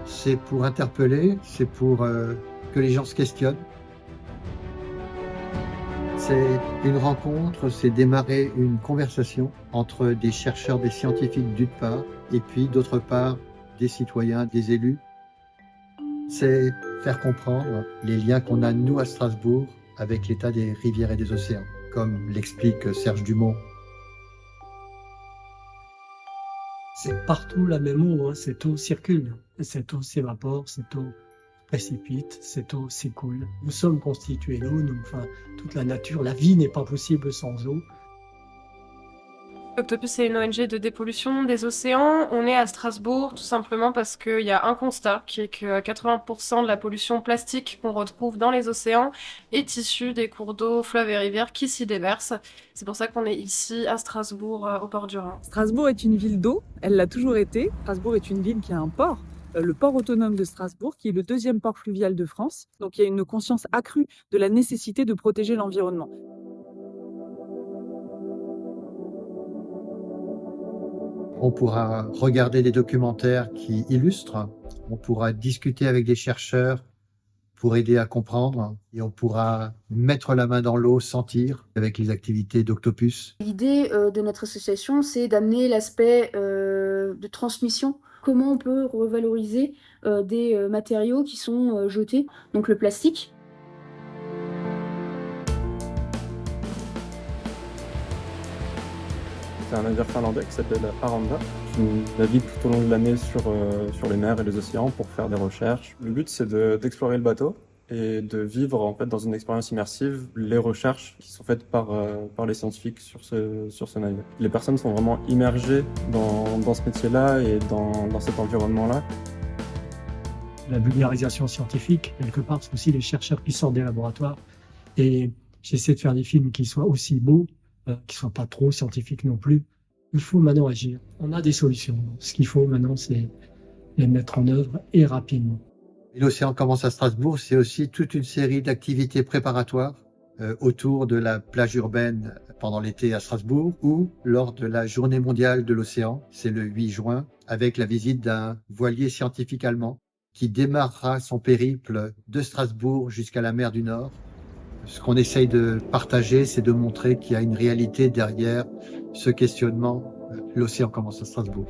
C'est pour interpeller, c'est pour que les gens se questionnent. C'est une rencontre, c'est démarrer une conversation entre des chercheurs, des scientifiques d'une part, et puis d'autre part des citoyens, des élus. C'est faire comprendre les liens qu'on a, nous, à Strasbourg, avec l'état des rivières et des océans, comme l'explique Serge Dumont. C'est partout la même eau, hein. Cette eau circule, cette eau s'évapore, cette eau précipite, cette eau s'écoule. Nous sommes constitués d'eau, toute la nature, la vie n'est pas possible sans eau. Octopus, c'est une ONG de dépollution des océans. On est à Strasbourg tout simplement parce qu'il y a un constat qui est que 80% de la pollution plastique qu'on retrouve dans les océans est issue des cours d'eau, fleuves et rivières qui s'y déversent. C'est pour ça qu'on est ici à Strasbourg, au bord du Rhin. Strasbourg est une ville d'eau, elle l'a toujours été. Strasbourg est une ville qui a un port, le port autonome de Strasbourg, qui est le deuxième port fluvial de France. Donc il y a une conscience accrue de la nécessité de protéger l'environnement. On pourra regarder des documentaires qui illustrent, on pourra discuter avec des chercheurs pour aider à comprendre, et on pourra mettre la main dans l'eau, sentir, avec les activités d'Octopus. L'idée de notre association, c'est d'amener l'aspect de transmission. Comment on peut revaloriser des matériaux qui sont jetés, donc le plastique. C'est un navire finlandais qui s'appelle Aranda, qui navigue tout au long de l'année sur les mers et les océans pour faire des recherches. Le but, c'est d'explorer le bateau et de vivre en fait dans une expérience immersive les recherches qui sont faites par les scientifiques sur ce navire. Les personnes sont vraiment immergées dans ce métier-là et dans cet environnement-là. La vulgarisation scientifique, quelque part, c'est aussi les chercheurs qui sortent des laboratoires. Et j'essaie de faire des films qui soient aussi beaux, qui ne soient pas trop scientifiques non plus. Il faut maintenant agir. On a des solutions. Ce qu'il faut maintenant, c'est les mettre en œuvre et rapidement. L'Océan commence à Strasbourg, c'est aussi toute une série d'activités préparatoires autour de la plage urbaine pendant l'été à Strasbourg ou lors de la Journée mondiale de l'océan, c'est le 8 juin, avec la visite d'un voilier scientifique allemand qui démarrera son périple de Strasbourg jusqu'à la mer du Nord. Ce qu'on essaye de partager, c'est de montrer qu'il y a une réalité derrière ce questionnement. L'océan commence à Strasbourg.